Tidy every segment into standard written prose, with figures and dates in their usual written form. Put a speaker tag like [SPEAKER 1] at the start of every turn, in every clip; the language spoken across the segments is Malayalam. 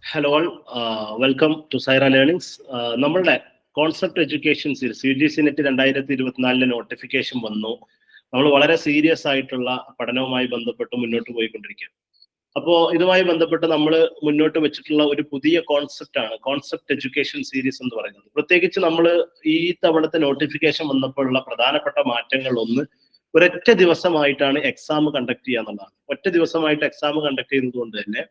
[SPEAKER 1] Hello all, welcome to Saira learnings. നമ്മളുടെ concept education series UGC net 2024 notification വന്നു. നമ്മൾ വളരെ സീരിയസ് ആയിട്ടുള്ള പഠനവുമായി ബന്ധപ്പെട്ട് മുന്നോട്ട് പോയിക്കൊണ്ടിരിക്കുകയാണ്. അപ്പോൾ ഇതുമായി ബന്ധപ്പെട്ട് നമ്മൾ മുന്നോട്ട് വെച്ചിട്ടുള്ള ഒരു പുതിയ കോൺസെപ്റ്റാണ് കോൺസെപ്റ്റ് എഡ്യൂക്കേഷൻ സീരീസ് എന്ന് പറയുന്നത്. പ്രത്യേകിച്ച് നമ്മൾ ഈ തവണത്തെ നോട്ടിഫിക്കേഷൻ വന്നപ്പോഴുള്ള പ്രധാനപ്പെട്ട മാറ്റങ്ങൾ ഒന്ന്, ഒരൊറ്റ ദിവസമായിട്ടാണ് എക്സാം കണ്ടക്ട് ചെയ്യുക എന്നുള്ളതാണ്. ഒറ്റ ദിവസമായിട്ട് എക്സാം കണ്ടക്ട് ചെയ്യുന്നത് തന്നെ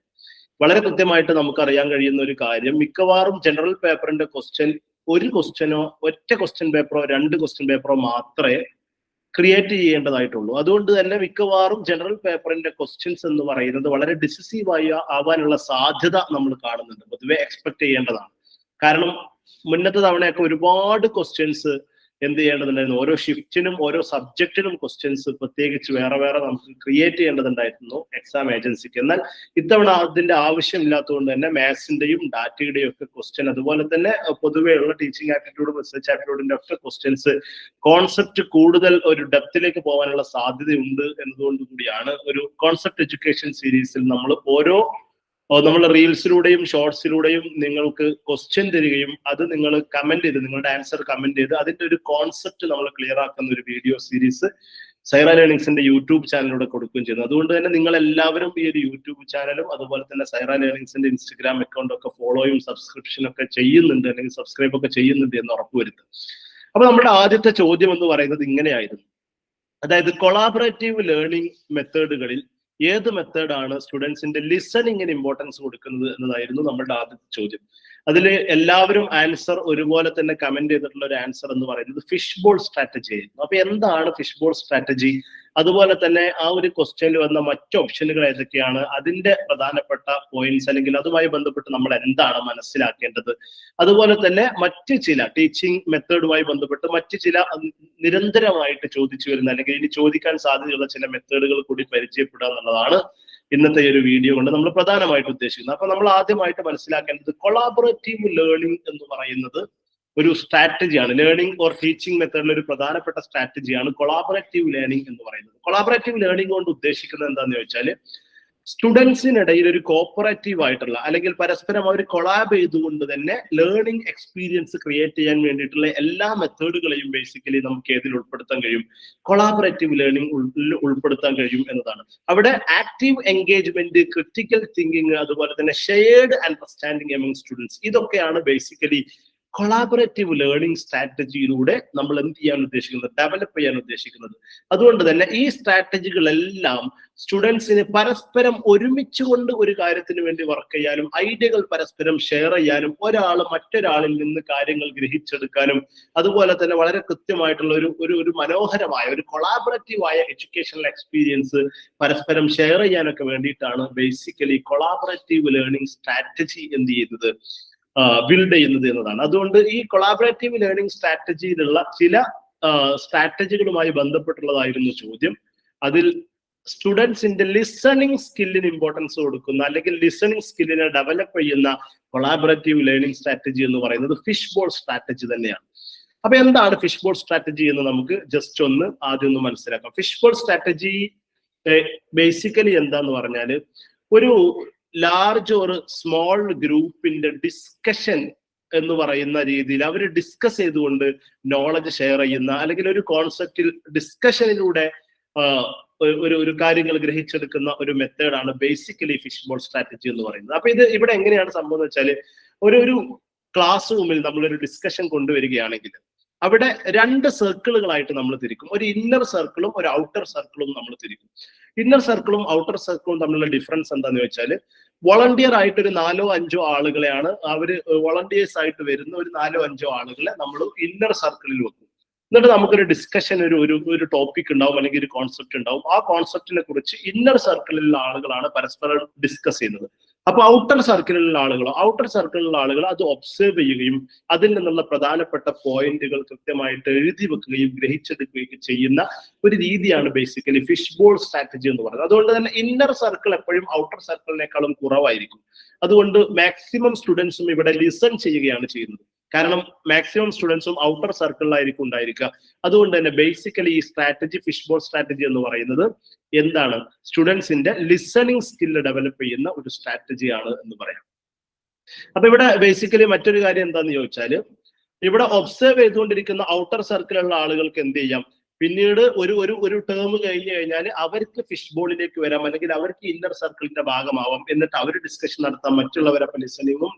[SPEAKER 1] വളരെ കൃത്യമായിട്ട് നമുക്കറിയാൻ കഴിയുന്ന ഒരു കാര്യം, മിക്കവാറും ജനറൽ പേപ്പറിന്റെ ക്വസ്റ്റ്യൻ ഒരു ക്വസ്റ്റ്യനോ ഒറ്റ ക്വസ്റ്റ്യൻ പേപ്പറോ രണ്ട് ക്വസ്റ്റ്യൻ പേപ്പറോ മാത്രമേ ക്രിയേറ്റ് ചെയ്യേണ്ടതായിട്ടുള്ളൂ. അതുകൊണ്ട് തന്നെ മിക്കവാറും ജനറൽ പേപ്പറിന്റെ ക്വസ്റ്റ്യൻസ് എന്ന് പറയുന്നത് വളരെ ഡിസിസീവായി ആവാനുള്ള സാധ്യത നമ്മൾ കാണുന്നുണ്ട്, പൊതുവെ എക്സ്പെക്ട് ചെയ്യേണ്ടതാണ്. കാരണം മുന്നത്തെ തവണയൊക്കെ ഒരുപാട് ക്വസ്റ്റ്യൻസ് എന്ത് ചെയ്യേണ്ടതുണ്ടായിരുന്നു, ഓരോ ഷിഫ്റ്റിനും ഓരോ സബ്ജക്റ്റിനും ക്വസ്റ്റ്യൻസ് പ്രത്യേകിച്ച് വേറെ വേറെ നമുക്ക് ക്രിയേറ്റ് ചെയ്യേണ്ടതുണ്ടായിരുന്നു എക്സാം ഏജൻസിക്ക്. എന്നാൽ ഇത്തവണ അതിന്റെ ആവശ്യമില്ലാത്തതുകൊണ്ട് തന്നെ മാത്സിന്റെയും ഡാറ്റയുടെയും ഒക്കെ ക്വസ്റ്റ്യൻ, അതുപോലെ തന്നെ പൊതുവെയുള്ള ടീച്ചിങ് ആപ്റ്റിറ്റ്യൂഡ് റിസർച്ച് ആപ്റ്റിറ്റ്യൂഡിന്റെ ഒക്കെ ക്വസ്റ്റ്യൻസ് കോൺസെപ്റ്റ് കൂടുതൽ ഒരു ഡെപ്തിലേക്ക് പോകാനുള്ള സാധ്യതയുണ്ട് എന്നതുകൊണ്ട് കൂടിയാണ് ഒരു കോൺസെപ്റ്റ് എഡ്യൂക്കേഷൻ സീരീസിൽ നമ്മൾ റീൽസിലൂടെയും ഷോർട്സിലൂടെയും നിങ്ങൾക്ക് ക്വസ്റ്റ്യൻ തരികയും അത് നിങ്ങൾ കമന്റ് ചെയ്ത് നിങ്ങളുടെ ആൻസർ കമന്റ് ചെയ്ത് അതിന്റെ ഒരു കോൺസെപ്റ്റ് നമ്മൾ ക്ലിയർ ആക്കുന്ന ഒരു വീഡിയോ സീരീസ് സൈറ ലേണിംഗ്സിന്റെ യൂട്യൂബ് ചാനലിലൂടെ കൊടുക്കുകയും ചെയ്യുന്നു. അതുകൊണ്ട് തന്നെ നിങ്ങൾ എല്ലാവരും ഈ ഒരു യൂട്യൂബ് ചാനലും അതുപോലെ തന്നെ സൈറ ലേണിംഗ്സിന്റെ ഇൻസ്റ്റഗ്രാം അക്കൗണ്ട് ഒക്കെ ഫോളോയും സബ്സ്ക്രിപ്ഷൻ ഒക്കെ ചെയ്യുന്നുണ്ട്, അല്ലെങ്കിൽ സബ്സ്ക്രൈബ് ഒക്കെ ചെയ്യുന്നുണ്ട് എന്ന് ഉറപ്പുവരുത്തും. അപ്പൊ നമ്മുടെ ആദ്യത്തെ ചോദ്യം എന്ന് പറയുന്നത് ഇങ്ങനെയായിരുന്നു, അതായത് കൊളാബറേറ്റീവ് ലേണിംഗ് മെത്തേഡുകളിൽ ഏത് മെത്തേഡാണ് സ്റ്റുഡൻസിന്റെ ലിസണിങ്ങിന് ഇമ്പോർട്ടൻസ് കൊടുക്കുന്നത് എന്നതായിരുന്നു നമ്മളുടെ ആദ്യത്തെ ചോദ്യം. അതിൽ എല്ലാവരും ആൻസർ ഒരുപോലെ തന്നെ കമന്റ് ചെയ്തിട്ടുള്ള ഒരു ആൻസർ എന്ന് പറയുന്നത് ഫിഷ് ബോൾ സ്ട്രാറ്റജി ആയിരുന്നു. അപ്പൊ എന്താണ് ഫിഷ് ബോൾ സ്ട്രാറ്റജി, അതുപോലെ തന്നെ ആ ഒരു ക്വസ്റ്റ്യനിൽ വന്ന മറ്റു ഓപ്ഷനുകൾ ഏതൊക്കെയാണ്, അതിന്റെ പ്രധാനപ്പെട്ട പോയിന്റ്സ് അല്ലെങ്കിൽ അതുമായി ബന്ധപ്പെട്ട് നമ്മൾ എന്താണ് മനസ്സിലാക്കേണ്ടത്, അതുപോലെ തന്നെ മറ്റ് ചില ടീച്ചിങ് മെത്തേഡുമായി ബന്ധപ്പെട്ട് മറ്റ് ചില നിരന്തരമായിട്ട് ചോദിച്ചു വരുന്ന അല്ലെങ്കിൽ ഇനി ചോദിക്കാൻ സാധ്യതയുള്ള ചില മെത്തേഡുകൾ കൂടി പരിചയപ്പെടുക എന്നുള്ളതാണ് ഇന്നത്തെ ഒരു വീഡിയോ കൊണ്ട് നമ്മൾ പ്രധാനമായിട്ട് ഉദ്ദേശിക്കുന്നത്. അപ്പൊ നമ്മൾ ആദ്യമായിട്ട് മനസ്സിലാക്കേണ്ടത് കൊളാബറേറ്റീവ് ലേണിംഗ് എന്ന് പറയുന്നത് ഒരു സ്ട്രാറ്റജിയാണ്. ലേണിംഗ് ഓർ ടീച്ചിങ് മെത്തേഡിൽ ഒരു പ്രധാനപ്പെട്ട സ്ട്രാറ്റജിയാണ് കൊളാബറേറ്റീവ് ലേണിംഗ് എന്ന് പറയുന്നത്. കൊളാബറേറ്റീവ് ലേണിംഗ് കൊണ്ട് ഉദ്ദേശിക്കുന്നത് എന്താണെന്ന് ചോദിച്ചാൽ, സ്റ്റുഡൻസിനിടയിൽ ഒരു കോപ്പറേറ്റീവ് ആയിട്ടുള്ള അല്ലെങ്കിൽ പരസ്പരം അവർ കൊളാബ് ചെയ്തുകൊണ്ട് തന്നെ ലേണിംഗ് എക്സ്പീരിയൻസ് ക്രിയേറ്റ് ചെയ്യാൻ വേണ്ടിയിട്ടുള്ള എല്ലാ മെത്തേഡുകളെയും ബേസിക്കലി നമുക്ക് ഏതിൽ ഉൾപ്പെടുത്താൻ കഴിയും, കൊളാബറേറ്റീവ് ലേണിംഗ് ഉൾപ്പെടുത്താൻ കഴിയും എന്നതാണ്. അവിടെ ആക്റ്റീവ് എൻഗേജ്മെന്റ്, ക്രിട്ടിക്കൽ തിങ്കിങ്, അതുപോലെ തന്നെ ഷെയർഡ് അണ്ടർസ്റ്റാൻഡിങ് എമംഗ് സ്റ്റുഡൻസ്, ഇതൊക്കെയാണ് ബേസിക്കലി കൊളാബറേറ്റീവ് ലേണിംഗ് സ്ട്രാറ്റജിയിലൂടെ നമ്മൾ എന്ത് ചെയ്യാൻ ഉദ്ദേശിക്കുന്നത്, ഡെവലപ്പ് ചെയ്യാൻ ഉദ്ദേശിക്കുന്നത്. അതുകൊണ്ട് തന്നെ ഈ സ്ട്രാറ്റജികളെല്ലാം സ്റ്റുഡൻസിന് പരസ്പരം ഒരുമിച്ചുകൊണ്ട് ഒരു കാര്യത്തിന് വേണ്ടി വർക്ക് ചെയ്യാനും ഐഡിയകൾ പരസ്പരം ഷെയർ ചെയ്യാനും ഒരാൾ മറ്റൊരാളിൽ നിന്ന് കാര്യങ്ങൾ ഗ്രഹിച്ചെടുക്കാനും അതുപോലെ തന്നെ വളരെ കൃത്യമായിട്ടുള്ള ഒരു മനോഹരമായ ഒരു കൊളാബറേറ്റീവ് ആയ എഡ്യൂക്കേഷണൽ എക്സ്പീരിയൻസ് പരസ്പരം ഷെയർ ചെയ്യാനൊക്കെ വേണ്ടിയിട്ടാണ് ബേസിക്കലി കൊളാബറേറ്റീവ് ലേണിംഗ് സ്ട്രാറ്റജി എന്ത് ചെയ്യുന്നത്, ബിൽഡ് ചെയ്യുന്നത് എന്നതാണ്. അതുകൊണ്ട് ഈ കൊളാബറേറ്റീവ് ലേണിംഗ് സ്ട്രാറ്റജിയിലുള്ള ചില സ്ട്രാറ്റജികളുമായി ബന്ധപ്പെട്ടുള്ളതായിരുന്നു ചോദ്യം. അതിൽ സ്റ്റുഡൻസിന്റെ ലിസണിങ് സ്കില്ലിന് ഇമ്പോർട്ടൻസ് കൊടുക്കുന്ന അല്ലെങ്കിൽ ലിസണിങ് സ്കില്ലിനെ ഡെവലപ്പ് ചെയ്യുന്ന കൊളാബറേറ്റീവ് ലേണിംഗ് സ്ട്രാറ്റജി എന്ന് പറയുന്നത് ഫിഷ് ബോൾ സ്ട്രാറ്റജി തന്നെയാണ്. അപ്പൊ എന്താണ് ഫിഷ് ബോൾ സ്ട്രാറ്റജി എന്ന് നമുക്ക് ജസ്റ്റ് ആദ്യം ഒന്ന് മനസ്സിലാക്കാം. ഫിഷ് ബോൾ സ്ട്രാറ്റജി ബേസിക്കലി എന്താന്ന് പറഞ്ഞാല്, ഒരു ലാർജ് ഒരു സ്മോൾ ഗ്രൂപ്പിന്റെ ഡിസ്കഷൻ എന്ന് പറയുന്ന രീതിയിൽ അവർ ഡിസ്കസ് ചെയ്തുകൊണ്ട് നോളജ് ഷെയർ ചെയ്യുന്ന അല്ലെങ്കിൽ ഒരു കോൺസെപ്റ്റിൽ ഡിസ്കഷനിലൂടെ ഒരു കാര്യങ്ങൾ ഗ്രഹിച്ചെടുക്കുന്ന ഒരു മെത്തേഡാണ് ബേസിക്കലി ഫിഷ് ബോൾ സ്ട്രാറ്റജി എന്ന് പറയുന്നത്. അപ്പൊ ഇത് ഇവിടെ എങ്ങനെയാണ് സംഭവം എന്ന് വെച്ചാൽ, ഒരു ക്ലാസ് റൂമിൽ നമ്മളൊരു ഡിസ്കഷൻ കൊണ്ടുവരികയാണെങ്കിൽ അവിടെ രണ്ട് സർക്കിളുകളായിട്ട് നമ്മൾ തിരിക്കും. ഒരു ഇന്നർ സർക്കിളും ഒരു ഔട്ടർ സർക്കിളും നമ്മൾ തിരിക്കും. ഇന്നർ സർക്കിളും ഔട്ടർ സർക്കിളും തമ്മിലുള്ള ഡിഫറൻസ് എന്താന്ന് വെച്ചാൽ, വോളണ്ടിയർ ആയിട്ട് ഒരു 4-5 ആളുകളെയാണ് അവര് വോളണ്ടിയേഴ്സ് ആയിട്ട് വരുന്ന ഒരു 4-5 ആളുകളെ നമ്മൾ ഇന്നർ സർക്കിളിൽ വെക്കും. എന്നിട്ട് നമുക്കൊരു ഡിസ്കഷൻ, ഒരു ടോപ്പിക് ഉണ്ടാവും അല്ലെങ്കിൽ ഒരു കോൺസെപ്റ്റ് ഉണ്ടാവും. ആ കോൺസെപ്റ്റിനെ കുറിച്ച് ഇന്നർ സർക്കിളിലുള്ള ആളുകളാണ് പരസ്പരം ഡിസ്കസ് ചെയ്യുന്നത്. അപ്പൊ ഔട്ടർ സർക്കിളിലുള്ള ആളുകൾ അത് ഒബ്സർവ് ചെയ്യുകയും അതിൽ നിന്നുള്ള പ്രധാനപ്പെട്ട പോയിന്റുകൾ കൃത്യമായിട്ട് എഴുതി വെക്കുകയും ഗ്രഹിച്ചെടുക്കുകയും ചെയ്യുന്ന ഒരു രീതിയാണ് ബേസിക്കലി ഫിഷ് ബോൾ സ്ട്രാറ്റജി എന്ന് പറയുന്നത്. അതുകൊണ്ട് തന്നെ ഇന്നർ സർക്കിൾ എപ്പോഴും ഔട്ടർ സർക്കിളിനേക്കാളും കുറവായിരിക്കും. അതുകൊണ്ട് മാക്സിമം സ്റ്റുഡൻസും ഇവിടെ ലിസൺ ചെയ്യുകയാണ് ചെയ്യുന്നത്. കാരണം മാക്സിമം സ്റ്റുഡൻസും ഔട്ടർ സർക്കിളിലായിരിക്കും ഉണ്ടായിരിക്കുക. അതുകൊണ്ട് തന്നെ ബേസിക്കലി ഈ സ്ട്രാറ്റജി, ഫിഷ് ബോൾ സ്ട്രാറ്റജി എന്ന് പറയുന്നത് എന്താണ്? സ്റ്റുഡൻസിന്റെ ലിസണിങ് സ്കില്ല് ഡെവലപ്പ് ചെയ്യുന്ന ഒരു സ്ട്രാറ്റജിയാണ് എന്ന് പറയാം. അപ്പൊ ഇവിടെ ബേസിക്കലി മറ്റൊരു കാര്യം എന്താന്ന് ചോദിച്ചാൽ, ഇവിടെ ഒബ്സർവ് ചെയ്തുകൊണ്ടിരിക്കുന്ന ഔട്ടർ സർക്കിളുള്ള ആളുകൾക്ക് എന്ത് ചെയ്യാം, പിന്നീട് ഒരു ടേം കഴിഞ്ഞു കഴിഞ്ഞാൽ അവർക്ക് ഫിഷ് ബോളിലേക്ക് വരാം, അല്ലെങ്കിൽ അവർക്ക് ഇന്നർ സർക്കിളിന്റെ ഭാഗമാവാം. എന്നിട്ട് അവർ ഡിസ്കഷൻ നടത്താം. മറ്റുള്ളവരപ്പം ലിസണിങ്ങും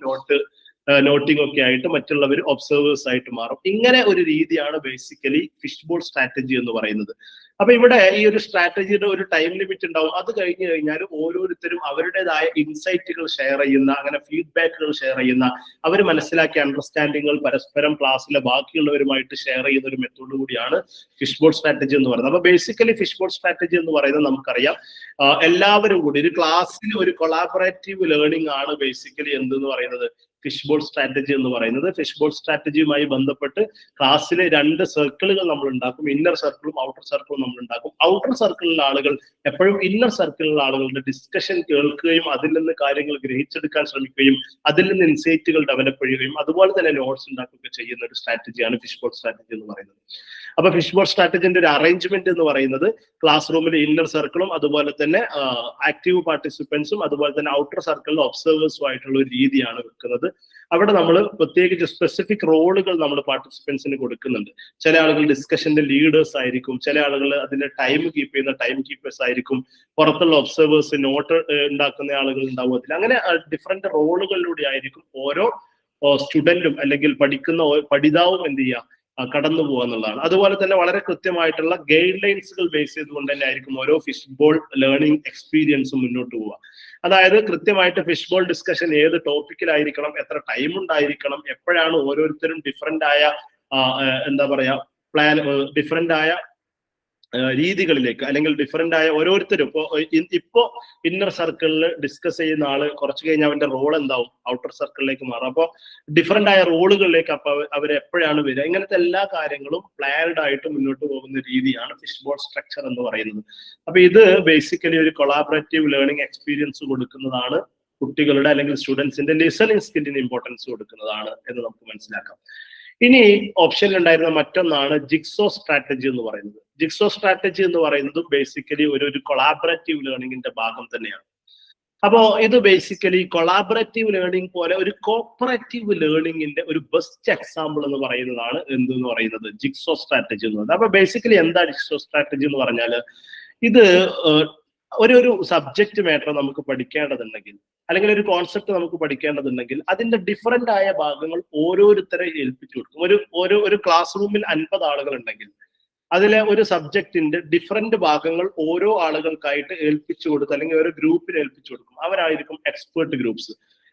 [SPEAKER 1] നോട്ടിംഗ് ഒക്കെ ആയിട്ട് മറ്റുള്ളവർ ഒബ്സർവേഴ്സ് ആയിട്ട് മാറും. ഇങ്ങനെ ഒരു രീതിയാണ് ബേസിക്കലി ഫിഷ് ബോൾ സ്ട്രാറ്റജി എന്ന് പറയുന്നത്. അപ്പൊ ഇവിടെ ഈ ഒരു സ്ട്രാറ്റജിയുടെ ഒരു ടൈം ലിമിറ്റ് ഉണ്ടാവും. അത് കഴിഞ്ഞു കഴിഞ്ഞാൽ ഓരോരുത്തരും അവരുടേതായ ഇൻസൈറ്റുകൾ ഷെയർ ചെയ്യുന്ന, അങ്ങനെ ഫീഡ്ബാക്കുകൾ ഷെയർ ചെയ്യുന്ന, അവർ മനസ്സിലാക്കിയ അണ്ടർസ്റ്റാൻഡിങ്ങുകൾ പരസ്പരം ക്ലാസ്സിലെ ബാക്കിയുള്ളവരുമായിട്ട് ഷെയർ ചെയ്യുന്ന ഒരു മെത്തേഡ് കൂടിയാണ് ഫിഷ് ബോൾ സ്ട്രാറ്റജി എന്ന് പറയുന്നത്. അപ്പൊ ബേസിക്കലി ഫിഷ് ബോൾ സ്ട്രാറ്റജി എന്ന് പറയുന്നത് നമുക്കറിയാം, എല്ലാവരും കൂടി ഒരു ക്ലാസ്സിൽ ഒരു കൊളാബറേറ്റീവ് ലേണിംഗ് ആണ് ബേസിക്കലി എന്തെന്ന് പറയുന്നത് ഫിഷ് ബോൾ സ്ട്രാറ്റജി എന്ന് പറയുന്നത്. ഫിഷ് ബോൾ സ്ട്രാറ്റജിയുമായി ബന്ധപ്പെട്ട് ക്ലാസ്സിലെ 2 സർക്കിളുകൾ നമ്മൾ ഉണ്ടാക്കും. ഇന്നർ സർക്കിളും ഔട്ടർ സർക്കിളും നമ്മൾ ഉണ്ടാക്കും. ഔട്ടർ സർക്കിളിലെ ആളുകൾ എപ്പോഴും ഇന്നർ സർക്കിളിലെ ആളുകളുടെ ഡിസ്കഷൻ കേൾക്കുകയും അതിൽ നിന്ന് കാര്യങ്ങൾ ഗ്രഹിച്ചെടുക്കാൻ ശ്രമിക്കുകയും അതിൽ നിന്ന് ഇൻസൈറ്റുകൾ ഡെവലപ്പ് ചെയ്യുകയും അതുപോലെ തന്നെ നോട്ട്സ് ഉണ്ടാക്കുകയൊക്കെ ചെയ്യുന്ന ഒരു സ്ട്രാറ്റജിയാണ് ഫിഷ് ബോൾ സ്ട്രാറ്റജി എന്ന് പറയുന്നത്. അപ്പൊ ഫിഷ് ബോൾ സ്ട്രാറ്റജിന്റെ ഒരു അറേഞ്ച്മെന്റ് എന്ന് പറയുന്നത് ക്ലാസ് റൂമിലെ ഇന്നർ സർക്കിളും അതുപോലെ തന്നെ ആക്റ്റീവ് പാർട്ടിസിപ്പൻസും അതുപോലെ തന്നെ ഔട്ടർ സർക്കിളിലെ ഒബ്സർവേഴ്സും ആയിട്ടുള്ള ഒരു രീതിയാണ് വെക്കുന്നത്. അവിടെ നമ്മൾ പ്രത്യേകിച്ച് സ്പെസിഫിക് റോളുകൾ നമ്മൾ പാർട്ടിസിപ്പൻസിന് കൊടുക്കുന്നുണ്ട്. ചില ആളുകൾ ഡിസ്കഷന്റെ ലീഡേഴ്സ് ആയിരിക്കും, ചില ആളുകൾ അതിന്റെ ടൈം കീപ്പ് ചെയ്യുന്ന ടൈം കീപ്പേഴ്സ് ആയിരിക്കും, പുറത്തുള്ള ഒബ്സർവേഴ്സ് നോട്ട് ഉണ്ടാക്കുന്ന ആളുകൾ ഉണ്ടാവും. അതിൽ അങ്ങനെ ഡിഫറെന്റ് റോളുകളിലൂടെ ആയിരിക്കും ഓരോ സ്റ്റുഡന്റും അല്ലെങ്കിൽ പഠിതാവും എന്ത് ചെയ്യുക, കടന്നു പോകുക എന്നുള്ളതാണ്. അതുപോലെ തന്നെ വളരെ കൃത്യമായിട്ടുള്ള ഗൈഡ് ലൈൻസുകൾ ബേസ് ചെയ്തുകൊണ്ട് തന്നെ ആയിരിക്കും ഓരോ ഫിഷ് ബോൾ ലേണിംഗ് എക്സ്പീരിയൻസും മുന്നോട്ട് പോവുക. അതായത് കൃത്യമായിട്ട് ഫിഷ് ബോൾ ഡിസ്കഷൻ ഏത് ടോപ്പിക്കിലായിരിക്കണം, എത്ര ടൈം ഉണ്ടായിരിക്കണം, എപ്പോഴാണ് ഓരോരുത്തരും ഡിഫറെന്റ് ആയ എന്താ പറയാ ഡിഫറെന്റ് ആയ രീതികളിലേക്ക് അല്ലെങ്കിൽ ഡിഫറെന്റ് ആയ ഓരോരുത്തരും ഇപ്പോ ഇന്നർ സർക്കിളിൽ ഡിസ്കസ് ചെയ്യുന്ന ആള് കുറച്ച് കഴിഞ്ഞാൽ അവന്റെ റോൾ എന്താവും, ഔട്ടർ സർക്കിളിലേക്ക് മാറും. അപ്പോൾ ഡിഫറെന്റ് ആയ റോളുകളിലേക്ക് അപ്പൊ അവർ എപ്പോഴാണ് വരിക, ഇങ്ങനത്തെ എല്ലാ കാര്യങ്ങളും പ്ലാൻഡ് ആയിട്ട് മുന്നോട്ട് പോകുന്ന രീതിയാണ് ഫിഷ് ബോൾ സ്ട്രക്ചർ എന്ന് പറയുന്നത്. അപ്പൊ ഇത് ബേസിക്കലി ഒരു കൊളാബറേറ്റീവ് ലേണിംഗ് എക്സ്പീരിയൻസ് കൊടുക്കുന്നതാണ്, കുട്ടികളുടെ അല്ലെങ്കിൽ സ്റ്റുഡൻസിന്റെ ലിസണിങ് സ്കില്ലിന് ഇമ്പോർട്ടൻസ് കൊടുക്കുന്നതാണ് എന്ന് നമുക്ക് മനസ്സിലാക്കാം. ഇനി ഓപ്ഷനിൽ ഉണ്ടായിരുന്ന മറ്റൊന്നാണ് ജിക്സോ സ്ട്രാറ്റജി എന്ന് പറയുന്നത്. ജിക്സോ സ്ട്രാറ്റജി എന്ന് പറയുന്നത് ബേസിക്കലി ഒരു കൊളാബറേറ്റീവ് ലേണിംഗിന്റെ ഭാഗം തന്നെയാണ്. അപ്പോ ഇത് ബേസിക്കലി കൊളാബറേറ്റീവ് ലേണിംഗ് പോലെ ഒരു കോപ്പറേറ്റീവ് ലേണിംഗിന്റെ ഒരു ബെസ്റ്റ് എക്സാമ്പിൾ എന്ന് പറയുന്നതാണ് എന്തെന്ന് പറയുന്നത് ജിക്സോ സ്ട്രാറ്റജി എന്ന് പറയുന്നത്. അപ്പൊ ബേസിക്കലി എന്താ ജിക്സോ സ്ട്രാറ്റജി എന്ന് പറഞ്ഞാൽ, ഇത് ഒരു സബ്ജക്ട് മാറ്റർ നമുക്ക് പഠിക്കേണ്ടതുണ്ടെങ്കിൽ അല്ലെങ്കിൽ ഒരു കോൺസെപ്റ്റ് നമുക്ക് പഠിക്കേണ്ടതുണ്ടെങ്കിൽ അതിന്റെ ഡിഫറെന്റ് ആയ ഭാഗങ്ങൾ ഓരോരുത്തരെ ഏൽപ്പിച്ചു കൊടുക്കും. ഒരു ക്ലാസ് റൂമിൽ 50 ആളുകൾ ഉണ്ടെങ്കിൽ അതിലെ ഒരു സബ്ജക്റ്റിന്റെ ഡിഫറെന്റ് ഭാഗങ്ങൾ ഓരോ ആളുകൾക്കായിട്ട് ഏൽപ്പിച്ചു കൊടുത്ത് അല്ലെങ്കിൽ ഒരു ഗ്രൂപ്പിന് ഏൽപ്പിച്ചു കൊടുക്കും. അവരായിരിക്കും എക്സ്പേർട്ട് ഗ്രൂപ്പ്സ്.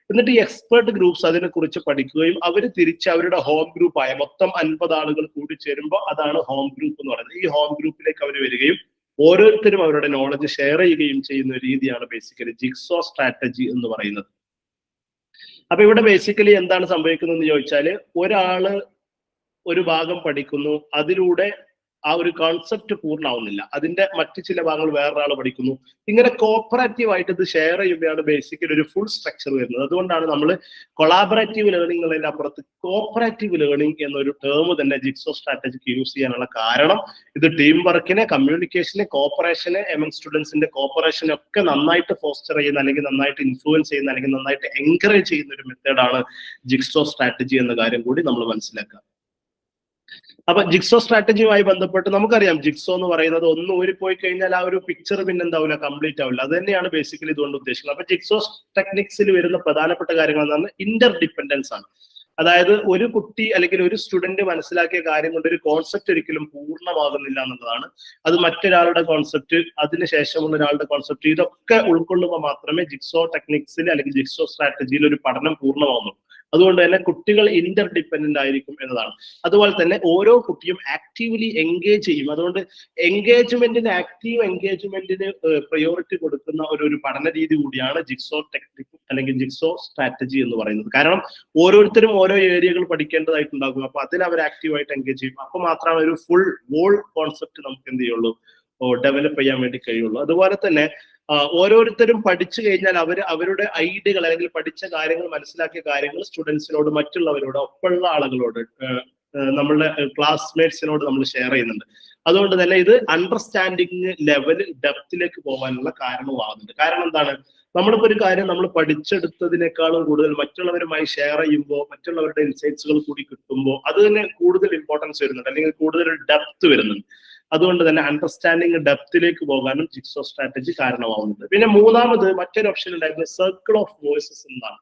[SPEAKER 1] എന്നിട്ട് ഈ എക്സ്പേർട്ട് ഗ്രൂപ്പ്സ് അതിനെ കുറിച്ച് പഠിക്കുകയും അവർ തിരിച്ച് അവരുടെ ഹോം ഗ്രൂപ്പായ മൊത്തം 50 ആളുകൾ കൂടി ചേരുമ്പോൾ അതാണ് ഹോം ഗ്രൂപ്പ് എന്ന് പറയുന്നത്. ഈ ഹോം ഗ്രൂപ്പിലേക്ക് അവർ വരികയും ഓരോരുത്തരും അവരുടെ നോളജ് ഷെയർ ചെയ്യുകയും ചെയ്യുന്ന രീതിയാണ് ബേസിക്കലി ജിക്സോ സ്ട്രാറ്റജി എന്ന് പറയുന്നത്. അപ്പൊ ഇവിടെ ബേസിക്കലി എന്താണ് സംഭവിക്കുന്നത് എന്ന് ചോദിച്ചാല്, ഒരാള് ഒരു ഭാഗം പഠിക്കുന്നു, അതിലൂടെ ആ ഒരു കോൺസെപ്റ്റ് പൂർണ്ണമാവുന്നില്ല, അതിന്റെ മറ്റു ചില ഭാഗങ്ങൾ വേറൊരാൾ പഠിക്കുന്നു. ഇങ്ങനെ കോപ്പറേറ്റീവ് ആയിട്ട് ഇത് ഷെയർ ചെയ്യുമ്പോഴാണ് ബേസിക്കലി ഒരു ഫുൾ സ്ട്രക്ചർ വരുന്നത്. അതുകൊണ്ടാണ് നമ്മൾ കൊളാബറേറ്റീവ് ലേണിംഗിന്റെ അപ്പുറത്ത് കോപ്പറേറ്റീവ് ലേണിംഗ് എന്നൊരു ടേം തന്നെ ജിക്സോ സ്ട്രാറ്റജിക്ക് യൂസ് ചെയ്യാനുള്ള കാരണം. ഇത് ടീം വർക്കിനെ, കമ്മ്യൂണിക്കേഷനെ, കോപ്പറേഷനെ, എമംഗ് സ്റ്റുഡൻസിന്റെ കോപ്പറേഷനെ ഒക്കെ നന്നായിട്ട് ഫോസ്റ്റർ ചെയ്യുന്ന അല്ലെങ്കിൽ നന്നായിട്ട് ഇൻഫ്ലുവൻസ് ചെയ്യുന്ന അല്ലെങ്കിൽ നന്നായിട്ട് എൻകറേജ് ചെയ്യുന്ന ഒരു മെത്തേഡാണ് ജിക്സോ സ്ട്രാറ്റജി എന്ന കാര്യം കൂടി നമ്മൾ മനസ്സിലാക്കുക. അപ്പൊ ജിക്സോ സ്ട്രാറ്റജിയുമായി ബന്ധപ്പെട്ട് നമുക്കറിയാം, ജിക്സോ എന്ന് പറയുന്നത് ഒന്ന് ഊരിപ്പോയി കഴിഞ്ഞാൽ ആ ഒരു പിക്ചർ പിന്നെ എന്താവില്ല, കംപ്ലീറ്റ് ആവില്ല. അത് തന്നെയാണ് ബേസിക്കലി ഇതുകൊണ്ട് ഉദ്ദേശിക്കുന്നത്. അപ്പൊ ജിക്സോ ടെക്നിക്സിൽ വരുന്ന പ്രധാനപ്പെട്ട കാര്യങ്ങൾ എന്ന് പറഞ്ഞാൽ ഇന്റർ ഡിപ്പെൻഡൻസ് ആണ്. അതായത് ഒരു കുട്ടി അല്ലെങ്കിൽ ഒരു സ്റ്റുഡന്റ് മനസ്സിലാക്കിയ കാര്യം കൊണ്ട് ഒരു കോൺസെപ്റ്റ് ഒരിക്കലും പൂർണ്ണമാകുന്നില്ല എന്നുള്ളതാണ്. അത് മറ്റൊരാളുടെ കോൺസെപ്റ്റ്, അതിനുശേഷമുള്ള ഒരാളുടെ കോൺസെപ്റ്റ്, ഇതൊക്കെ ഉൾക്കൊള്ളുമ്പോൾ മാത്രമേ ജിക്സോ ടെക്നിക്സിൽ അല്ലെങ്കിൽ ജിക്സോ സ്ട്രാറ്റജിയിൽ ഒരു പഠനം പൂർണ്ണമാകുന്നുള്ളൂ. അതുകൊണ്ട് തന്നെ കുട്ടികൾ ഇന്റർ ഡിപ്പെൻഡന്റ് ആയിരിക്കും എന്നതാണ്. അതുപോലെ തന്നെ ഓരോ കുട്ടിയും ആക്റ്റീവ്ലി എൻഗേജ് ചെയ്യും. അതുകൊണ്ട് ആക്റ്റീവ് എൻഗേജ്മെന്റിന് പ്രയോറിറ്റി കൊടുക്കുന്ന ഒരു പഠന രീതി കൂടിയാണ് ജിക്സോ ടെക്നിക് അല്ലെങ്കിൽ ജിക്സോ സ്ട്രാറ്റജി എന്ന് പറയുന്നത്. കാരണം ഓരോരുത്തരും ഓരോ ഏരിയകൾ പഠിക്കേണ്ടതായിട്ടുണ്ടാകും. അപ്പൊ അതിൽ അവർ ആക്റ്റീവായിട്ട് എൻഗേജ് ചെയ്യും. അപ്പൊ മാത്രമേ ഒരു ഫുൾ വോൾ കോൺസെപ്റ്റ് നമുക്ക് എന്ത് ചെയ്യുള്ളൂ, ഡെവലപ്പ് ചെയ്യാൻ വേണ്ടി കഴിയുള്ളൂ. അതുപോലെ തന്നെ ഓരോരുത്തരും പഠിച്ചു കഴിഞ്ഞാൽ അവരുടെ ഐഡിയകൾ അല്ലെങ്കിൽ പഠിച്ച കാര്യങ്ങൾ മനസ്സിലാക്കിയ കാര്യങ്ങൾ സ്റ്റുഡൻസിനോട് മറ്റുള്ളവരോട് ഒപ്പമുള്ള ആളുകളോട് നമ്മളുടെ ക്ലാസ്മേറ്റ്സിനോട് നമ്മൾ ഷെയർ ചെയ്യുന്നുണ്ട്. അതുകൊണ്ട് തന്നെ ഇത് അണ്ടർസ്റ്റാൻഡിങ് ലെവൽ ഡെപ്തിലേക്ക് പോകാനുള്ള കാരണമാകുന്നുണ്ട്. കാരണം എന്താണ്, നമ്മളിപ്പോ ഒരു കാര്യം നമ്മൾ പഠിച്ചെടുത്തതിനേക്കാളും കൂടുതൽ മറ്റുള്ളവരുമായി ഷെയർ ചെയ്യുമ്പോൾ മറ്റുള്ളവരുടെ ഇൻസൈറ്റ്സുകൾ കൂടി കിട്ടുമ്പോൾ അത് തന്നെ കൂടുതൽ ഇമ്പോർട്ടൻസ് വരുന്നുണ്ട്, അല്ലെങ്കിൽ കൂടുതൽ ഡെപ്ത് വരുന്നുണ്ട്. അതുകൊണ്ട് തന്നെ അണ്ടർസ്റ്റാൻഡിങ് ഡെപ്തിലേക്ക് പോകാനും ജിഗ്സോ സ്ട്രാറ്റജി കാരണമാവുന്നുണ്ട്. പിന്നെ മൂന്നാമത് മറ്റൊരു ഓപ്ഷൻ ഉണ്ടായിരുന്നത് സർക്കിൾ ഓഫ് വോയിസസ് എന്നാണ്.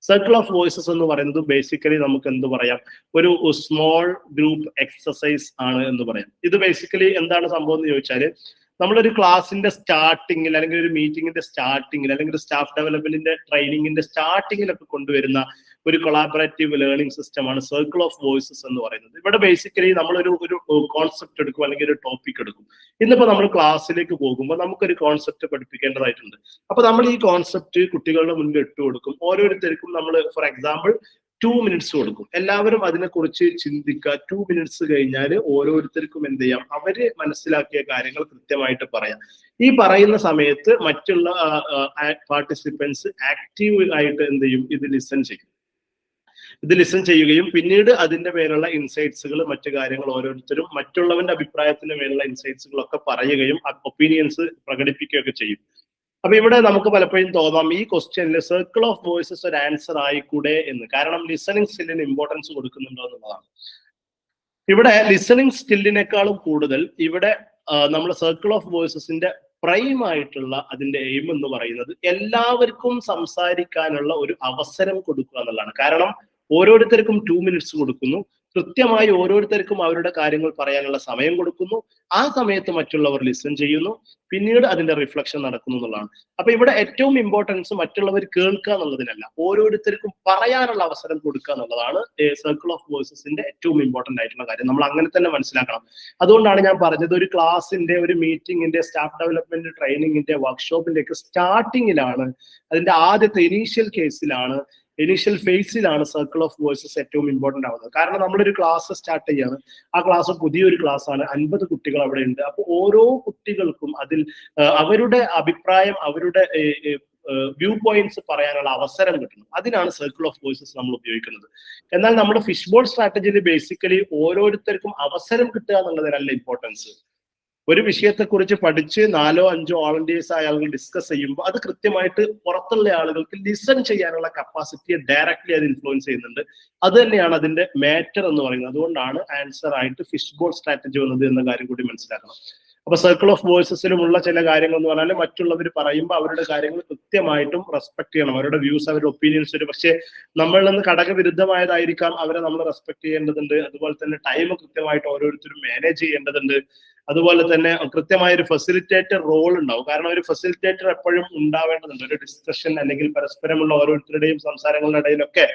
[SPEAKER 1] സർക്കിൾ ഓഫ് വോയിസസ് എന്ന് പറയുന്നത് ബേസിക്കലി നമുക്ക് എന്ത് പറയാം, ഒരു സ്മോൾ ഗ്രൂപ്പ് എക്സസൈസ് ആണ് എന്ന് പറയാം. ഇത് ബേസിക്കലി എന്താണ് സംഭവം എന്ന് ചോദിച്ചാൽ, നമ്മളൊരു ക്ലാസിന്റെ സ്റ്റാർട്ടിങ്ങിൽ അല്ലെങ്കിൽ ഒരു മീറ്റിംഗിന്റെ സ്റ്റാർട്ടിങ്ങിൽ അല്ലെങ്കിൽ ഒരു സ്റ്റാഫ് ഡെവലപ്മെന്റിന്റെ ട്രെയിനിങ്ങിന്റെ സ്റ്റാർട്ടിങ്ങിലൊക്കെ കൊണ്ടുവരുന്ന ഒരു കൊളാബറേറ്റീവ് ലേണിംഗ് സിസ്റ്റമാണ് സർക്കിൾ ഓഫ് വോയിസസ് എന്ന് പറയുന്നത്. ഇവിടെ ബേസിക്കലി നമ്മളൊരു കോൺസെപ്റ്റ് എടുക്കും അല്ലെങ്കിൽ ഒരു ടോപ്പിക് എടുക്കും. ഇന്നിപ്പോ നമ്മൾ ക്ലാസ്സിലേക്ക് പോകുമ്പോൾ നമുക്കൊരു കോൺസെപ്റ്റ് പഠിപ്പിക്കേണ്ടതായിട്ടുണ്ട്. അപ്പൊ നമ്മൾ ഈ കോൺസെപ്റ്റ് കുട്ടികളുടെ മുന്നിൽ ഇട്ട് കൊടുക്കും. ഓരോരുത്തർക്കും നമ്മൾ ഫോർ എക്സാമ്പിൾ 2 minutes കൊടുക്കും. എല്ലാവരും അതിനെക്കുറിച്ച് ചിന്തിക്കുക. 2 minutes കഴിഞ്ഞാൽ ഓരോരുത്തർക്കും എന്ത് ചെയ്യാം, അവര് മനസ്സിലാക്കിയ കാര്യങ്ങൾ കൃത്യമായിട്ട് പറയാം. ഈ പറയുന്ന സമയത്ത് മറ്റുള്ള പാർട്ടിസിപ്പൻസ് ആക്റ്റീവ് ആയിട്ട് എന്ത് ചെയ്യും, ഇത് ലിസൺ ചെയ്യുകയും പിന്നീട് അതിന്റെ മേലുള്ള ഇൻസൈറ്റ്സുകൾ മറ്റു കാര്യങ്ങൾ ഓരോരുത്തരും മറ്റുള്ളവന്റെ അഭിപ്രായത്തിന് മേലുള്ള ഇൻസൈറ്റ്സുകളൊക്കെ പറയുകയും ഒപ്പീനിയൻസ് പ്രകടിപ്പിക്കുകയൊക്കെ ചെയ്യും. അപ്പൊ ഇവിടെ നമുക്ക് പലപ്പോഴും തോന്നാം ഈ ക്വസ്റ്റ്യനിൽ സർക്കിൾ ഓഫ് വോയിസസ് ഒരു ആൻസർ ആയിക്കൂടെ എന്ന്. കാരണം ലിസണിങ് സ്കില്ലിന് ഇമ്പോർട്ടൻസ് കൊടുക്കുന്നുണ്ടോ എന്നുള്ളതാണ്. ഇവിടെ ലിസണിങ് സ്കില്ലിനേക്കാളും കൂടുതൽ ഇവിടെ നമ്മൾ സർക്കിൾ ഓഫ് വോയിസസിന്റെ പ്രൈം ആയിട്ടുള്ള അതിന്റെ എയിം എന്ന് പറയുന്നത് എല്ലാവർക്കും സംസാരിക്കാനുള്ള ഒരു അവസരം കൊടുക്കുക എന്നുള്ളതാണ്. കാരണം ഓരോരുത്തർക്കും 2 minutes കൊടുക്കുന്നു. കൃത്യമായി ഓരോരുത്തർക്കും അവരുടെ കാര്യങ്ങൾ പറയാനുള്ള സമയം കൊടുക്കുന്നു. ആ സമയത്ത് മറ്റുള്ളവർ ലിസൺ ചെയ്യുന്നു. പിന്നീട് അതിന്റെ റിഫ്ലക്ഷൻ നടക്കുന്നു എന്നുള്ളതാണ്. അപ്പൊ ഇവിടെ ഏറ്റവും ഇമ്പോർട്ടൻസ് മറ്റുള്ളവർ കേൾക്കുക എന്നുള്ളതിനല്ല, ഓരോരുത്തർക്കും പറയാനുള്ള അവസരം കൊടുക്കുക എന്നുള്ളതാണ് സർക്കിൾ ഓഫ് വോയിസസിന്റെ ഏറ്റവും ഇമ്പോർട്ടന്റ് ആയിട്ടുള്ള കാര്യം. നമ്മൾ അങ്ങനെ തന്നെ മനസ്സിലാക്കണം. അതുകൊണ്ടാണ് ഞാൻ പറഞ്ഞത്, ഒരു ക്ലാസിന്റെ, ഒരു മീറ്റിംഗിന്റെ, സ്റ്റാഫ് ഡെവലപ്മെന്റ് ട്രെയിനിങ്ങിന്റെ, വർക്ക്ഷോപ്പിന്റെ ഒക്കെ സ്റ്റാർട്ടിങ്ങിലാണ്, അതിന്റെ ആദ്യത്തെ ഇനീഷ്യൽ ഫേസിലാണ് സർക്കിൾ ഓഫ് വോയിസസ് ഏറ്റവും ഇമ്പോർട്ടന്റ് ആവുന്നത്. കാരണം നമ്മളൊരു ക്ലാസ് സ്റ്റാർട്ട് ചെയ്യാണ്, ആ ക്ലാസ് പുതിയൊരു ക്ലാസ് ആണ്, 50 കുട്ടികൾ അവിടെ ഉണ്ട്. അപ്പൊ ഓരോ കുട്ടികൾക്കും അതിൽ അവരുടെ അഭിപ്രായം, അവരുടെ വ്യൂ പോയിന്റ്സ് പറയാനുള്ള അവസരം കിട്ടണം. അതിനാണ് സർക്കിൾ ഓഫ് വോയിസസ് നമ്മൾ ഉപയോഗിക്കുന്നത്. എന്നാൽ നമ്മുടെ ഫിഷ് ബോൾ സ്ട്രാറ്റജിയിൽ ബേസിക്കലി ഓരോരുത്തർക്കും അവസരം കിട്ടുക എന്നുള്ളതിനല്ല ഇമ്പോർട്ടൻസ്. ഒരു വിഷയത്തെക്കുറിച്ച് പഠിച്ച് 4-5 വോളണ്ടിയേഴ്സ് ആയ ആളുകൾ ഡിസ്കസ് ചെയ്യുമ്പോൾ അത് കൃത്യമായിട്ട് പുറത്തുള്ള ആളുകൾക്ക് ലിസൺ ചെയ്യാനുള്ള കപ്പാസിറ്റിയെ ഡയറക്ട്ലി അത് ഇൻഫ്ലുവൻസ് ചെയ്യുന്നുണ്ട്. അത് തന്നെയാണ് അതിന്റെ മാറ്റർ എന്ന് പറയുന്നത്. അതുകൊണ്ടാണ് ആൻസർ ആയിട്ട് ഫിഷ് ബോൾ സ്ട്രാറ്റജി വന്നത് എന്ന കാര്യം കൂടി മനസ്സിലാക്കണം. അപ്പൊ സർക്കിൾ ഓഫ് വോയിസസിലുമുള്ള ചില കാര്യങ്ങൾ എന്ന് പറഞ്ഞാൽ, മറ്റുള്ളവർ പറയുമ്പോൾ അവരുടെ കാര്യങ്ങൾ കൃത്യമായിട്ടും റെസ്പെക്ട് ചെയ്യണം. അവരുടെ വ്യൂസ്, അവരുടെ ഒപ്പീനിയൻസ് ഒരു പക്ഷേ നമ്മളിൽ നിന്ന് ഘടകവിരുദ്ധമായതായിരിക്കാം, അവരെ നമ്മൾ റെസ്പെക്ട് ചെയ്യേണ്ടതുണ്ട്. അതുപോലെ തന്നെ ടൈം കൃത്യമായിട്ട് ഓരോരുത്തരും മാനേജ് ചെയ്യേണ്ടതുണ്ട്. അതുപോലെ തന്നെ കൃത്യമായ ഒരു ഫെസിലിറ്റേറ്റർ റോൾ ഉണ്ടാവും. കാരണം ഒരു ഫെസിലിറ്റേറ്റർ എപ്പോഴും ഉണ്ടാവേണ്ടതുണ്ട്. ഒരു ഡിസ്കഷൻ അല്ലെങ്കിൽ പരസ്പരമുള്ള ഓരോരുത്തരുടെയും സംസാരങ്ങളുടെ ഇടയിലൊക്കെ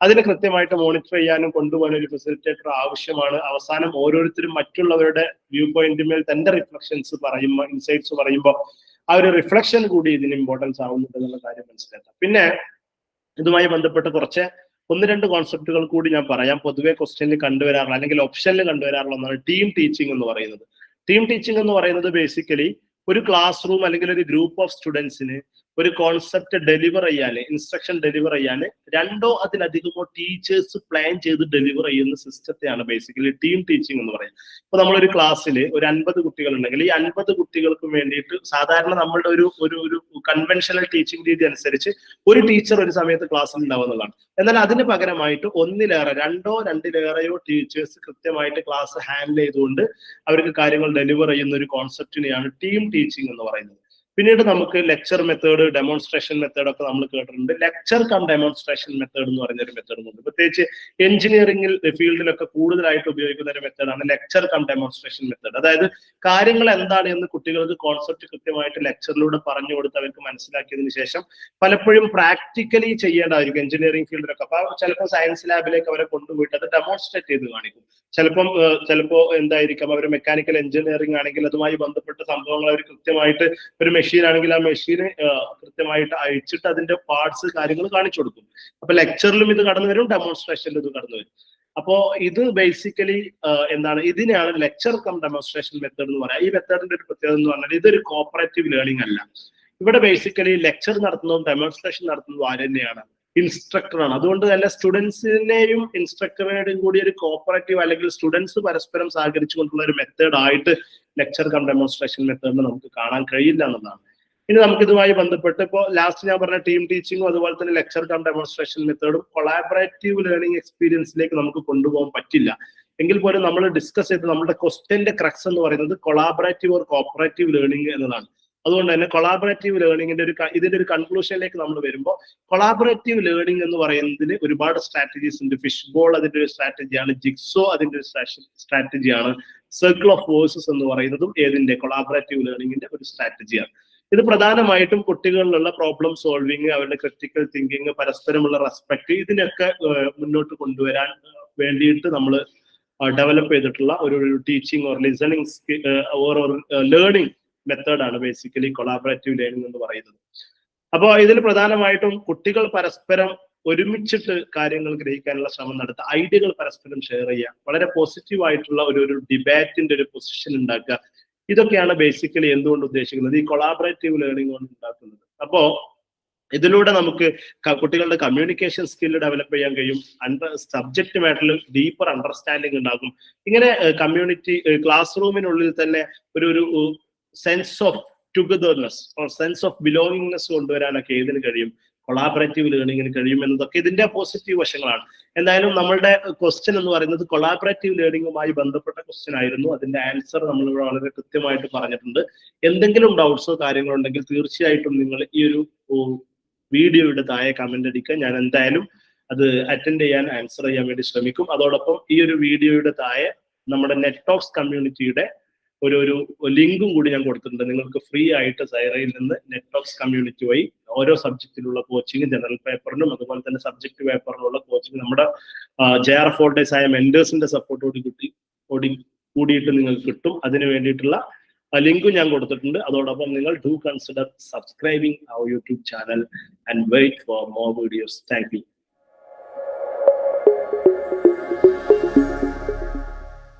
[SPEAKER 1] അതിനെ കൃത്യമായിട്ട് മോണിറ്റർ ചെയ്യാനും കൊണ്ടുപോകാനും ഒരു ഫെസിലിറ്റേറ്റർ ആവശ്യമാണ്. അവസാനം ഓരോരുത്തരും മറ്റുള്ളവരുടെ വ്യൂ പോയിന്റിന്മേൽ തന്റെ റിഫ്ലക്ഷൻസ് പറയുമ്പോൾ, ഇൻസൈറ്റ്സ് പറയുമ്പോൾ ആ ഒരു റിഫ്ലക്ഷൻ കൂടി ഇതിന് ഇമ്പോർട്ടൻസ് ആവുന്നുണ്ട് എന്നുള്ള കാര്യം മനസ്സിലാക്കാം. പിന്നെ ഇതുമായി ബന്ധപ്പെട്ട് കുറച്ച് 1-2 കോൺസെപ്റ്റുകൾ കൂടി ഞാൻ പറയാം. പൊതുവെ ക്വസ്റ്റ്യനിൽ കണ്ടുവരാറുള്ള അല്ലെങ്കിൽ ഓപ്ഷനിൽ കണ്ടുവരാറുള്ള ഒന്നാണ് ടീം ടീച്ചിങ് എന്ന് പറയുന്നത്. ടീം ടീച്ചിങ് എന്ന് പറയുന്നത് ബേസിക്കലി ഒരു ക്ലാസ് റൂം അല്ലെങ്കിൽ ഒരു ഗ്രൂപ്പ് ഓഫ് സ്റ്റുഡൻസിന് ഒരു കോൺസെപ്റ്റ് ഡെലിവർ ചെയ്യാൻ, ഇൻസ്ട്രക്ഷൻ ഡെലിവർ ചെയ്യാൻ 2 അതിലധികമോ ടീച്ചേഴ്സ് പ്ലാൻ ചെയ്ത് ഡെലിവർ ചെയ്യുന്ന സിസ്റ്റത്തെയാണ് ബേസിക്കലി ടീം ടീച്ചിങ് എന്ന് പറയുന്നത്. ഇപ്പൊ നമ്മളൊരു ക്ലാസ്സിൽ ഒരു 50 കുട്ടികൾ ഉണ്ടെങ്കിൽ ഈ 50 കുട്ടികൾക്കും വേണ്ടിയിട്ട് സാധാരണ നമ്മളുടെ ഒരു കൺവെൻഷണൽ ടീച്ചിങ് രീതി അനുസരിച്ച് ഒരു ടീച്ചർ ഒരു സമയത്ത് ക്ലാസ്സിൽ ഉണ്ടാവുന്നതാണ്. എന്നാൽ അതിന് പകരമായിട്ട് 2-2 ടീച്ചേഴ്സ് കൃത്യമായിട്ട് ക്ലാസ് ഹാൻഡിൽ ചെയ്തുകൊണ്ട് അവർക്ക് കാര്യങ്ങൾ ഡെലിവർ ചെയ്യുന്ന ഒരു കോൺസെപ്റ്റിനെയാണ് ടീം ടീച്ചിങ് എന്ന് പറയുന്നത്. പിന്നീട് നമുക്ക് ലെക്ചർ മെത്തേഡ്, ഡെമോൺസ്ട്രേഷൻ മെത്തേഡ് ഒക്കെ നമ്മൾ കേട്ടിട്ടുണ്ട്. ലെക്ചർ കം ഡെമോൺസ്ട്രേഷൻ മെത്തേഡ് എന്ന് പറയുന്ന ഒരു മെത്തേഡ് ഉണ്ട്. പ്രത്യേകിച്ച് എഞ്ചിനീയറിംഗിൽ ഫീൽഡിലൊക്കെ കൂടുതലായിട്ട് ഉപയോഗിക്കുന്ന ഒരു മെത്തേഡാണ് ലെക്ചർ കം ഡെമോൺസ്ട്രേഷൻ മെത്തേഡ്. അതായത് കാര്യങ്ങൾ എന്താണ് എന്ന് കുട്ടികൾക്ക് കോൺസെപ്റ്റ് കൃത്യമായിട്ട് ലെക്ചറിലൂടെ പറഞ്ഞു കൊടുത്ത് അവർക്ക് മനസ്സിലാക്കിയതിനു ശേഷം പലപ്പോഴും പ്രാക്ടിക്കലി ചെയ്യേണ്ടതായിരിക്കും എഞ്ചിനീയറിംഗ് ഫീൽഡിലൊക്കെ. അപ്പൊ ചിലപ്പോൾ സയൻസ് ലാബിലേക്ക് അവരെ കൊണ്ടുപോയിട്ട് അത് ഡെമോൺസ്ട്രേറ്റ് ചെയ്ത് കാണിക്കും. ചിലപ്പോ എന്തായിരിക്കാം, അവർ മെക്കാനിക്കൽ എഞ്ചിനീയറിംഗ് ആണെങ്കിൽ അതുമായി ബന്ധപ്പെട്ട സംഭവങ്ങൾ അവർ കൃത്യമായിട്ട്, ഒരു മെഷീൻ ആണെങ്കിൽ ആ മെഷീന് കൃത്യമായിട്ട് അയച്ചിട്ട് അതിന്റെ പാർട്സ് കാര്യങ്ങൾ കാണിച്ചു കൊടുക്കും. അപ്പൊ ലെക്ചറിലും ഇത് കടന്നു വരും, ഡെമോൺസ്ട്രേഷനിലും ഇത് കടന്നു വരും. അപ്പോ ഇത് ബേസിക്കലി എന്താണ്, ഇതിനെയാണ് ലെക്ചർ കം ഡെമോൺസ്ട്രേഷൻ മെത്തേഡ് എന്ന് പറയാം. ഈ മെത്തേഡിന്റെ ഒരു പ്രത്യേകത എന്ന് പറഞ്ഞാൽ ഇതൊരു കോപ്പറേറ്റീവ് ലേണിംഗ് അല്ല. ഇവിടെ ബേസിക്കലി ലെക്ചർ നടത്തുന്നതും ഡെമോൺസ്ട്രേഷൻ നടത്തുന്നതും ആര് തന്നെയാണ്? ഇൻസ്ട്രക്ടറാണ്. അതുകൊണ്ട് തന്നെ സ്റ്റുഡൻസിനെയും ഇൻസ്ട്രക്ടറിനെയും കൂടി ഒരു കോപ്പറേറ്റീവ് അല്ലെങ്കിൽ സ്റ്റുഡൻസ് പരസ്പരം സഹകരിച്ചുകൊണ്ടുള്ള ഒരു മെത്തേഡ് ആയിട്ട് ലെക്ചർ കം ഡെമോൺസ്ട്രേഷൻ മെത്തേഡിന് നമുക്ക് കാണാൻ കഴിയില്ല എന്നുള്ളതാണ്. ഇനി നമുക്ക് ഇതുമായി ബന്ധപ്പെട്ട് ഇപ്പോൾ ലാസ്റ്റ് ഞാൻ പറഞ്ഞ ടീം ടീച്ചിങ്ങും അതുപോലെ തന്നെ ലെക്ചർ കം ഡെമോൺസ്ട്രേഷൻ മെത്തേഡും കൊളാബറേറ്റീവ് ലേണിംഗ് എക്സ്പീരിയൻസിലേക്ക് നമുക്ക് കൊണ്ടുപോകാൻ പറ്റില്ല. എങ്കിൽ പോലും നമ്മൾ ഡിസ്കസ് ചെയ്ത് നമ്മുടെ ക്വസ്റ്റ്യന്റെ ക്രക്സ് എന്ന് പറയുന്നത് കൊളാബറേറ്റീവ് ഓർ കോപ്പറേറ്റീവ് ലേണിംഗ് എന്നതാണ്. അതുകൊണ്ട് തന്നെ കൊളാബറേറ്റീവ് ലേണിംഗിന്റെ ഇതിന്റെ ഒരു കൺക്ലൂഷനിലേക്ക് നമ്മൾ വരുമ്പോൾ കൊളാബറേറ്റീവ് ലേണിംഗ് എന്ന് പറയുന്നതിന് ഒരുപാട് സ്ട്രാറ്റജീസ് ഉണ്ട്. ഫിഷ് ബോൾ അതിന്റെ ഒരു സ്ട്രാറ്റജിയാണ്, ജിഗ്സോ അതിന്റെ ഒരു സ്ട്രാറ്റജിയാണ്, സർക്കിൾ ഓഫ് വോയ്സസ് എന്ന് പറയുന്നതും ഏതിന്റെ കൊളാബറേറ്റീവ് ലേണിംഗിന്റെ ഒരു സ്ട്രാറ്റജിയാണ്. ഇത് പ്രധാനമായിട്ടും കുട്ടികളിലുള്ള പ്രോബ്ലം സോൾവിങ്, അവരുടെ ക്രിട്ടിക്കൽ തിങ്കിങ്, പരസ്പരമുള്ള റെസ്പെക്ട്, ഇതിനൊക്കെ മുന്നോട്ട് കൊണ്ടുവരാൻ വേണ്ടിയിട്ട് നമ്മൾ ഡെവലപ്പ് ചെയ്തിട്ടുള്ള ഒരു teaching or listening or learning മെത്തേഡാണ് ബേസിക്കലി കൊളാബറേറ്റീവ് ലേണിംഗ് എന്ന് പറയുന്നത്. അപ്പോൾ ഇതിൽ പ്രധാനമായിട്ടും കുട്ടികൾ പരസ്പരം ഒരുമിച്ചിട്ട് കാര്യങ്ങൾ ഗ്രഹിക്കാനുള്ള ശ്രമം നടത്തുക, ഐഡിയകൾ പരസ്പരം ഷെയർ ചെയ്യുക, വളരെ പോസിറ്റീവ് ആയിട്ടുള്ള ഒരു ഡിബേറ്റിന്റെ ഒരു പൊസിഷൻ ഉണ്ടാക്കുക. ഇതൊക്കെയാണ് ബേസിക്കലി എന്തുകൊണ്ട് ഉദ്ദേശിക്കുന്നത് ഈ കൊളാബറേറ്റീവ് ലേണിംഗ് കൊണ്ട് ഉണ്ടാക്കുന്നത്. അപ്പോ ഇതിലൂടെ നമുക്ക് കുട്ടികളുടെ കമ്മ്യൂണിക്കേഷൻ സ്കില്ല് ഡെവലപ്പ് ചെയ്യാൻ കഴിയും, സബ്ജക്റ്റ് മാറ്ററിൽ ഡീപ്പർ അണ്ടർസ്റ്റാൻഡിങ് ഉണ്ടാകും. ഇങ്ങനെ കമ്മ്യൂണിറ്റി ക്ലാസ് റൂമിനുള്ളിൽ തന്നെ ഒരു sense of togetherness or sense of belongingness കൊണ്ടുവരാനൊക്കെ ഏതിന് കഴിയും? കൊളാബറേറ്റീവ് ലേണിംഗിന് കഴിയും എന്നതൊക്കെ ഇതിന്റെ പോസിറ്റീവ് വശങ്ങളാണ്. എന്തായാലും നമ്മളുടെ ക്വസ്റ്റ്യൻ എന്ന് പറയുന്നത് കൊളാബറേറ്റീവ് ലേണിംഗുമായി ബന്ധപ്പെട്ട ക്വസ്റ്റ്യൻ ആയിരുന്നു. അതിന്റെ ആൻസർ നമ്മൾ വളരെ കൃത്യമായിട്ട് പറഞ്ഞിട്ടുണ്ട്. എന്തെങ്കിലും ഡൗട്ട്സോ കാര്യങ്ങളോ ഉണ്ടെങ്കിൽ തീർച്ചയായിട്ടും നിങ്ങൾ ഈ ഒരു വീഡിയോയുടെ താഴെ കമന്റ് അടിക്കുക. ഞാൻ എന്തായാലും അത് അറ്റൻഡ് ചെയ്യാൻ ആൻസർ ചെയ്യാൻ വേണ്ടി ശ്രമിക്കും. അതോടൊപ്പം ഈ ഒരു വീഡിയോയുടെ താഴെ നമ്മുടെ നെറ്റ്ടോക്സ് കമ്മ്യൂണിറ്റിയുടെ ഒരു ലിങ്കും കൂടി ഞാൻ കൊടുത്തിട്ടുണ്ട്. നിങ്ങൾക്ക് ഫ്രീ ആയിട്ട് സൈറയിൽ നിന്ന് നെറ്റ്ടോക്സ് കമ്മ്യൂണിറ്റി വഴി ഓരോ സബ്ജക്റ്റിലുള്ള കോച്ചിങ്, ജനറൽ പേപ്പറിനും അതുപോലെ തന്നെ സബ്ജക്ട് പേപ്പറിനുള്ള കോച്ചിങ് നമ്മുടെ JRF ഹോൾഡേഴ്സ് ആയ മെന്റേഴ്സിന്റെ സപ്പോർട്ടോട് കൂടിയിട്ട് നിങ്ങൾക്ക് കിട്ടും. അതിന് വേണ്ടിയിട്ടുള്ള ലിങ്കും ഞാൻ കൊടുത്തിട്ടുണ്ട്. അതോടൊപ്പം നിങ്ങൾ do consider subscribing our YouTube channel and wait for more videos. Thank U.